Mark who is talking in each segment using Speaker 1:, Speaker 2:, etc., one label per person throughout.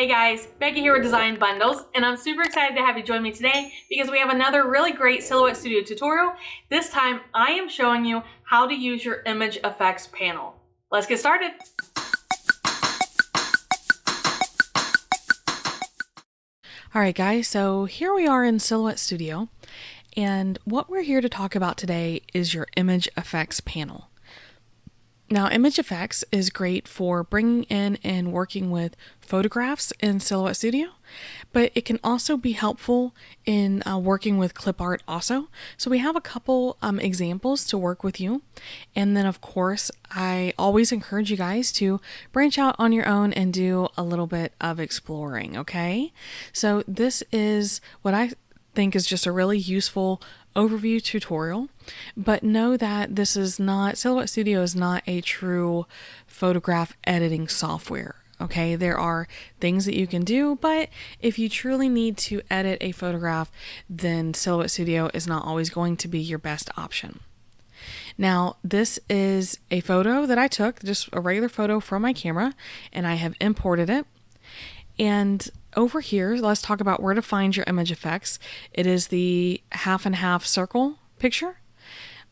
Speaker 1: Hey guys, Becky here with Design Bundles, and I'm super excited to have you join me today because we have another really great Silhouette Studio tutorial. This time I am showing you how to use your image effects panel. Let's get started.
Speaker 2: Alright guys, so here we are in Silhouette Studio, and what we're here to talk about today is your image effects panel. Now, image effects is great for bringing in and working with photographs in Silhouette Studio, but it can also be helpful in working with clip art also. So we have a couple examples to work with you. And then of course, I always encourage you guys to branch out on your own and do a little bit of exploring, okay? So this is what I think is just a really useful overview tutorial, but know that this is not, Silhouette Studio is not a true photograph editing software. Okay, there are things that you can do, but if you truly need to edit a photograph, then Silhouette Studio is not always going to be your best option. Now, this is a photo that I took, just a regular photo from my camera, and I have imported it. And over here, let's talk about where to find your image effects. It is the half and half circle picture.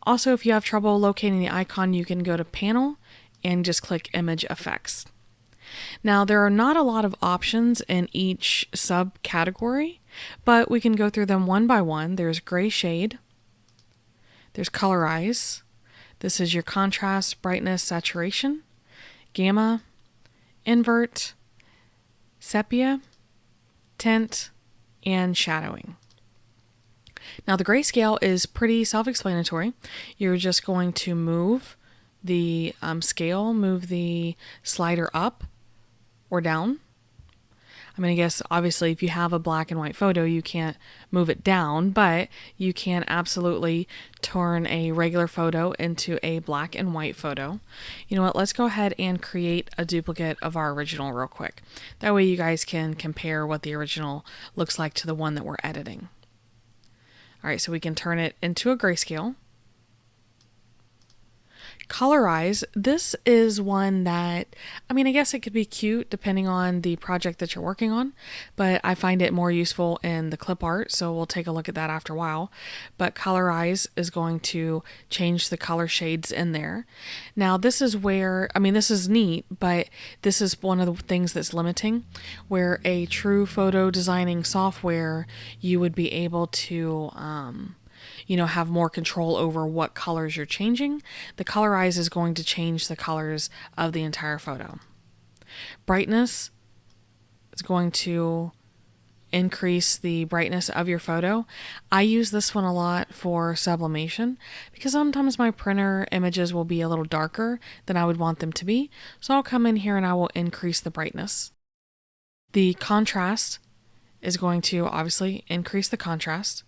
Speaker 2: Also, if you have trouble locating the icon, you can go to Panel and just click Image Effects. Now, there are not a lot of options in each subcategory, but we can go through them one by one. There's Gray Shade. There's Colorize. This is your contrast, brightness, saturation, gamma, invert, sepia, tint, and shadowing. Now the grayscale is pretty self-explanatory. You're just going to move the scale, move the slider up or down. I mean, I guess obviously if you have a black and white photo, you can't move it down, but you can absolutely turn a regular photo into a black and white photo. You know what, let's go ahead and create a duplicate of our original real quick. That way you guys can compare what the original looks like to the one that we're editing. All right, so we can turn it into a grayscale. Colorize, this is one that, I mean, I guess it could be cute depending on the project that you're working on, but I find it more useful in the clip art, so we'll take a look at that after a while. But Colorize is going to change the color shades in there. Now this is where, I mean, this is neat, but this is one of the things that's limiting, where a true photo designing software, you would be able to have more control over what colors you're changing. The Colorize is going to change the colors of the entire photo. Brightness is going to increase the brightness of your photo. I use this one a lot for sublimation because sometimes my printer images will be a little darker than I would want them to be. So I'll come in here and I will increase the brightness. The contrast is going to obviously increase the contrast.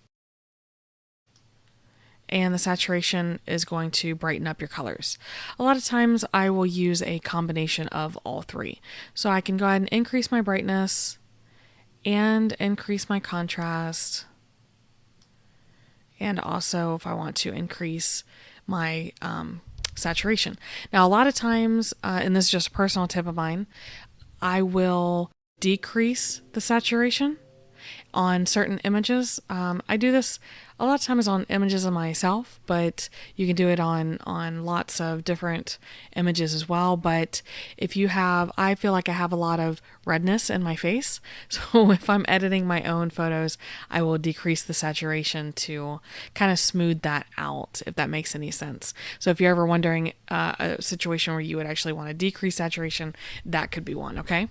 Speaker 2: And the saturation is going to brighten up your colors. A lot of times I will use a combination of all three. So I can go ahead and increase my brightness and increase my contrast. And also if I want to increase my saturation. Now a lot of times, and this is just a personal tip of mine, I will decrease the saturation on certain images. I do this a lot of times on images of myself, but you can do it on lots of different images as well. But if you have, I feel like I have a lot of redness in my face. So if I'm editing my own photos, I will decrease the saturation to kind of smooth that out, if that makes any sense. So if you're ever wondering a situation where you would actually want to decrease saturation, that could be one, okay?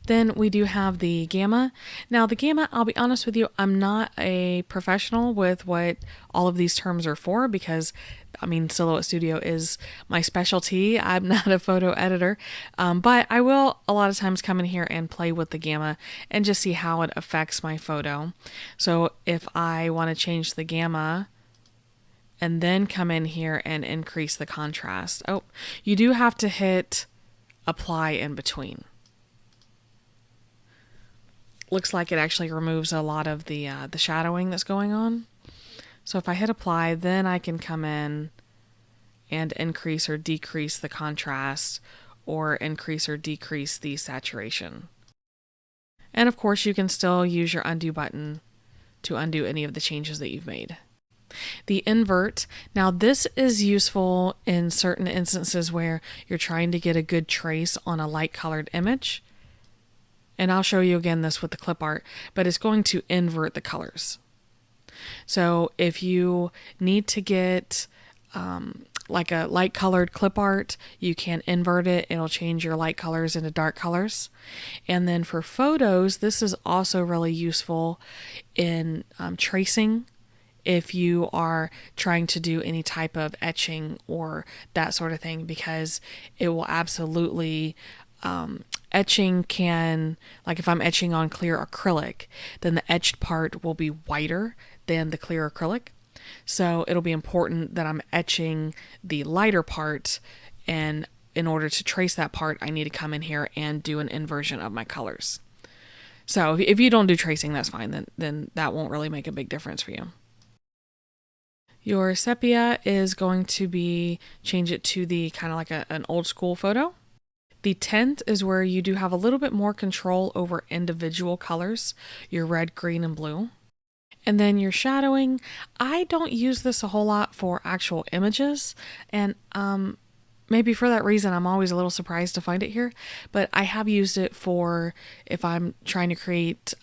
Speaker 2: Then we do have the gamma. Now the gamma, I'll be honest with you, I'm not a professional with what all of these terms are for because, I mean, Silhouette Studio is my specialty. I'm not a photo editor, but I will a lot of times come in here and play with the gamma and just see how it affects my photo. So if I want to change the gamma and then come in here and increase the contrast. Oh, you do have to hit apply in between. Looks like it actually removes a lot of the shadowing that's going on. So if I hit apply, then I can come in and increase or decrease the contrast or increase or decrease the saturation. And of course, you can still use your undo button to undo any of the changes that you've made. The invert, now this is useful in certain instances where you're trying to get a good trace on a light colored image. And I'll show you again this with the clip art, but it's going to invert the colors. So if you need to get like a light colored clip art, you can invert it. It'll change your light colors into dark colors. And then for photos, this is also really useful in tracing. If you are trying to do any type of etching or that sort of thing, because it will absolutely, etching can, like if I'm etching on clear acrylic, then the etched part will be whiter than the clear acrylic. So it'll be important that I'm etching the lighter part, and in order to trace that part, I need to come in here and do an inversion of my colors. So if you don't do tracing, that's fine, then that won't really make a big difference for you. Your sepia is going to be, change it to the kind of like an old school photo. The tint is where you do have a little bit more control over individual colors, your red, green, and blue. And then your shadowing, I don't use this a whole lot for actual images, and maybe for that reason I'm always a little surprised to find it here, but I have used it for if I'm trying to create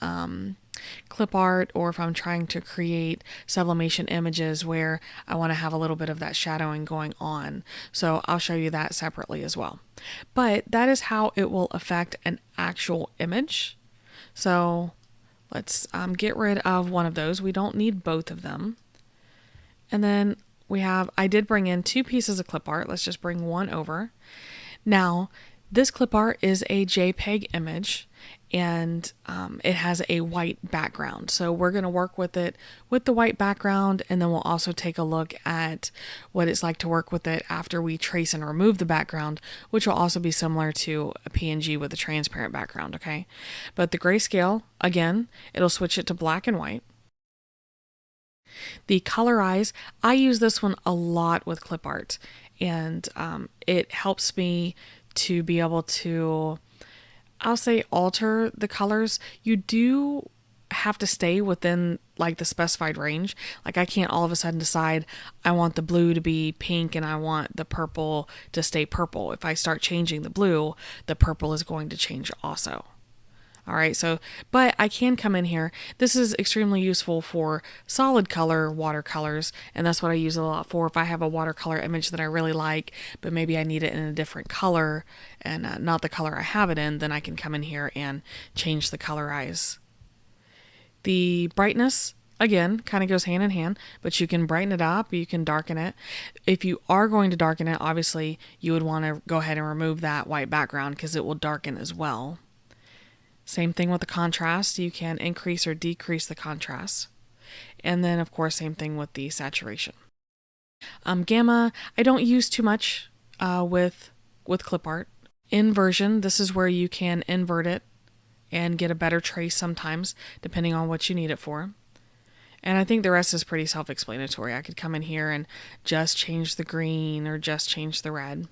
Speaker 2: clip art, or if I'm trying to create sublimation images where I want to have a little bit of that shadowing going on. So I'll show you that separately as well. But that is how it will affect an actual image. So let's get rid of one of those. We don't need both of them. And then I did bring in 2 pieces of clip art. Let's just bring one over. Now, this clip art is a JPEG image, and it has a white background. So we're going to work with it with the white background, and then we'll also take a look at what it's like to work with it after we trace and remove the background, which will also be similar to a PNG with a transparent background, okay? But the grayscale, again, it'll switch it to black and white. The colorize, I use this one a lot with clip art, and it helps me to be able to, I'll say, alter the colors. You do have to stay within like the specified range. Like I can't all of a sudden decide I want the blue to be pink and I want the purple to stay purple. If I start changing the blue, the purple is going to change also. All right, so, but I can come in here. This is extremely useful for solid color watercolors, and that's what I use a lot for. If I have a watercolor image that I really like, but maybe I need it in a different color and not the color I have it in, then I can come in here and change the colorize. The brightness, again, kind of goes hand in hand, but you can brighten it up, you can darken it. If you are going to darken it, obviously you would want to go ahead and remove that white background because it will darken as well. Same thing with the contrast. You can increase or decrease the contrast. And then, of course, same thing with the saturation. Gamma, I don't use too much with clip art. Inversion, this is where you can invert it and get a better trace sometimes, depending on what you need it for. And I think the rest is pretty self-explanatory. I could come in here and just change the green or just change the red.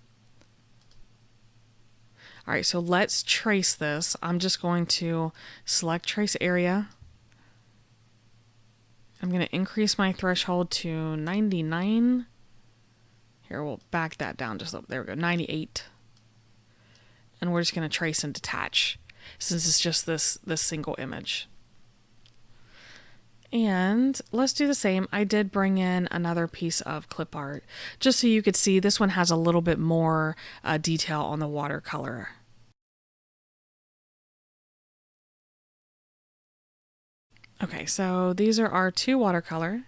Speaker 2: All right, so let's trace this. I'm just going to select trace area. I'm going to increase my threshold to 99. Here, we'll back that down just, there we go, 98. And we're just going to trace and detach since it's just this single image. And let's do the same. I did bring in another piece of clip art just so you could see this one has a little bit more detail on the watercolor. Okay, so these are our 2 watercolor,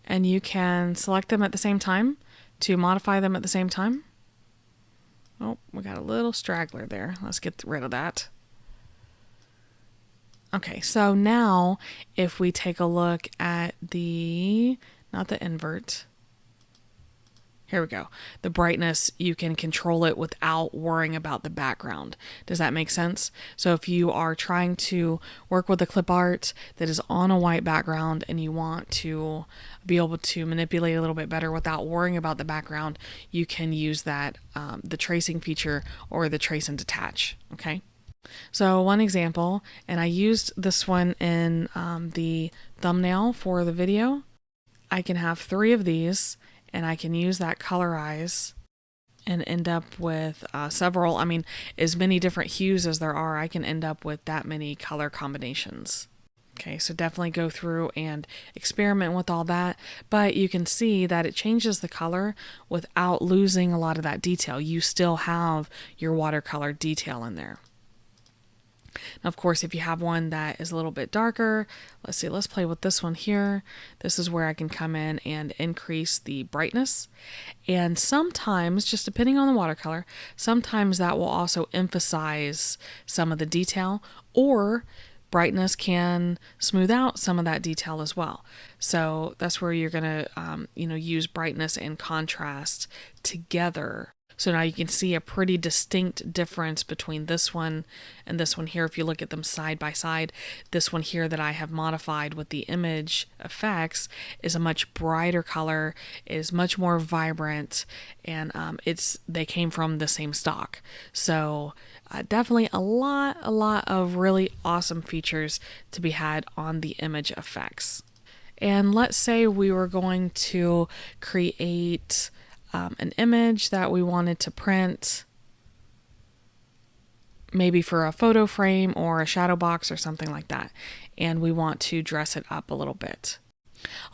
Speaker 2: and you can select them at the same time to modify them at the same time. Oh, we got a little straggler there. Let's get rid of that. Okay, so now if we take a look at the, not the invert, here we go. The brightness, you can control it without worrying about the background. Does that make sense? So if you are trying to work with a clip art that is on a white background and you want to be able to manipulate a little bit better without worrying about the background, you can use that, the tracing feature or the trace and detach, okay? So one example, and I used this one in the thumbnail for the video. I can have 3 of these, and I can use that colorize and end up with several, I mean, as many different hues as there are, I can end up with that many color combinations. Okay, so definitely go through and experiment with all that, but you can see that it changes the color without losing a lot of that detail. You still have your watercolor detail in there. Now, of course, if you have one that is a little bit darker, let's see, let's play with this one here. This is where I can come in and increase the brightness. And sometimes, just depending on the watercolor, sometimes that will also emphasize some of the detail, or brightness can smooth out some of that detail as well. So that's where you're going to, use brightness and contrast together. So now you can see a pretty distinct difference between this one and this one here. If you look at them side by side, this one here that I have modified with the image effects is a much brighter color, is much more vibrant, and they came from the same stock. So definitely a lot of really awesome features to be had on the image effects. And let's say we were going to create an image that we wanted to print, maybe for a photo frame or a shadow box or something like that, and we want to dress it up a little bit.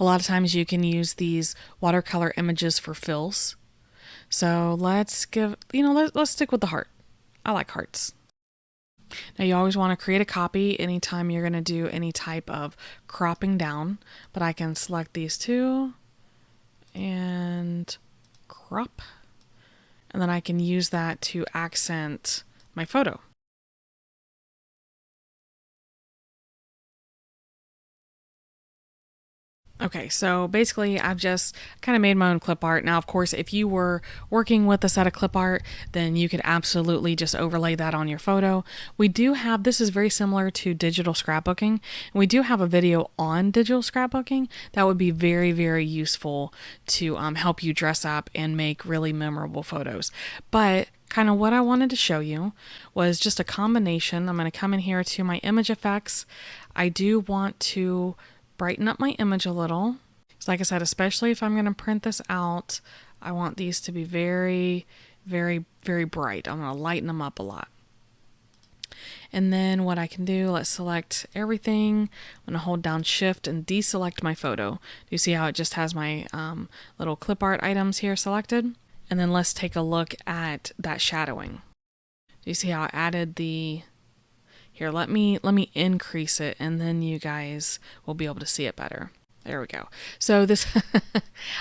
Speaker 2: A lot of times you can use these watercolor images for fills. So let's stick with the heart. I like hearts. Now you always want to create a copy anytime you're going to do any type of cropping down, but I can select these two and crop, and then I can use that to accent my photo. Okay, so basically I've just kind of made my own clip art. Now, of course, if you were working with a set of clip art, then you could absolutely just overlay that on your photo. We do have, this is very similar to digital scrapbooking, and we do have a video on digital scrapbooking that would be very, very useful to help you dress up and make really memorable photos. But kind of what I wanted to show you was just a combination. I'm going to come in here to my image effects. I do want to brighten up my image a little. So like I said, especially if I'm going to print this out, I want these to be very, very, very bright. I'm going to lighten them up a lot. And then what I can do, let's select everything. I'm going to hold down Shift and deselect my photo. Do you see how it just has my little clip art items here selected? And then let's take a look at that shadowing. Do you see how I added the... Here, let me increase it, and then you guys will be able to see it better. There we go. So this,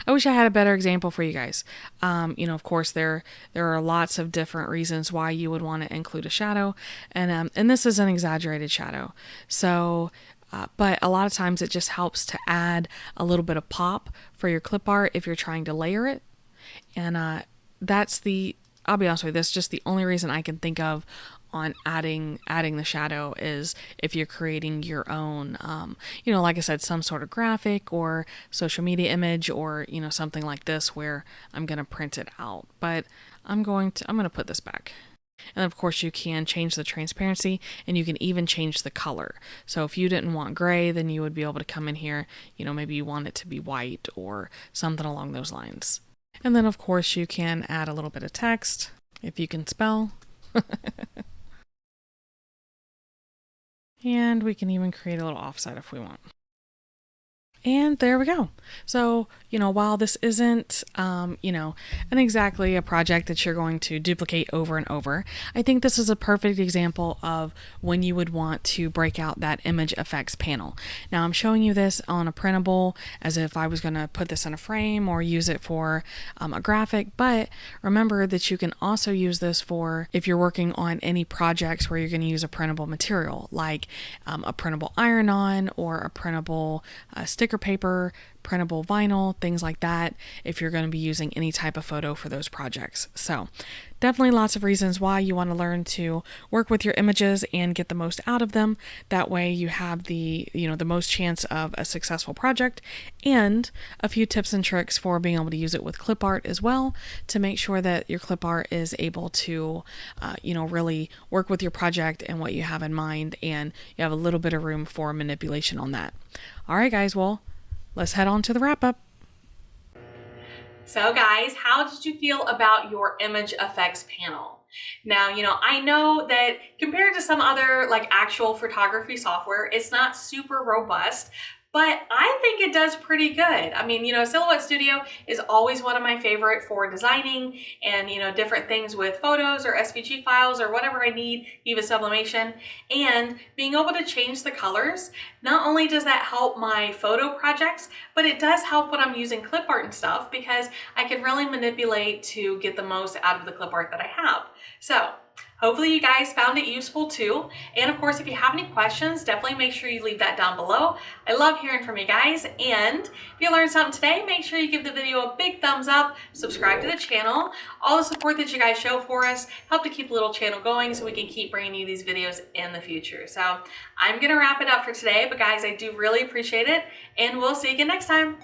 Speaker 2: I wish I had a better example for you guys. Of course, there are lots of different reasons why you would want to include a shadow, and this is an exaggerated shadow. So, but a lot of times it just helps to add a little bit of pop for your clip art if you're trying to layer it, and I'll be honest with you, that's just the only reason I can think of on adding the shadow is if you're creating your own, like I said, some sort of graphic or social media image, or, something like this where I'm going to print it out. But I'm going to put this back. And of course you can change the transparency, and you can even change the color. So if you didn't want gray, then you would be able to come in here, maybe you want it to be white or something along those lines. And then of course you can add a little bit of text if you can spell. And we can even create a little offset if we want. And there we go. So, while this isn't, exactly a project that you're going to duplicate over and over, I think this is a perfect example of when you would want to break out that image effects panel. Now, I'm showing you this on a printable as if I was going to put this in a frame or use it for a graphic, but remember that you can also use this for if you're working on any projects where you're going to use a printable material, like a printable iron-on or a printable sticker paper, printable vinyl, things like that, if you're going to be using any type of photo for those projects. So definitely lots of reasons why you want to learn to work with your images and get the most out of them. That way you have the most chance of a successful project, and a few tips and tricks for being able to use it with clip art as well, to make sure that your clip art is able to really work with your project and what you have in mind, and you have a little bit of room for manipulation on that. All right, guys, well, let's head on to the wrap up.
Speaker 1: So guys, how did you feel about your image effects panel? Now, I know that compared to some other like actual photography software, it's not super robust, but I think it does pretty good. I mean, Silhouette Studio is always one of my favorite for designing and, different things with photos or SVG files or whatever I need, even sublimation. And being able to change the colors, not only does that help my photo projects, but it does help when I'm using clip art and stuff, because I can really manipulate to get the most out of the clip art that I have. So hopefully you guys found it useful too. And of course, if you have any questions, definitely make sure you leave that down below. I love hearing from you guys. And if you learned something today, make sure you give the video a big thumbs up, subscribe to the channel. All the support that you guys show for us help to keep the little channel going so we can keep bringing you these videos in the future. So I'm gonna wrap it up for today, but guys, I do really appreciate it, and we'll see you again next time.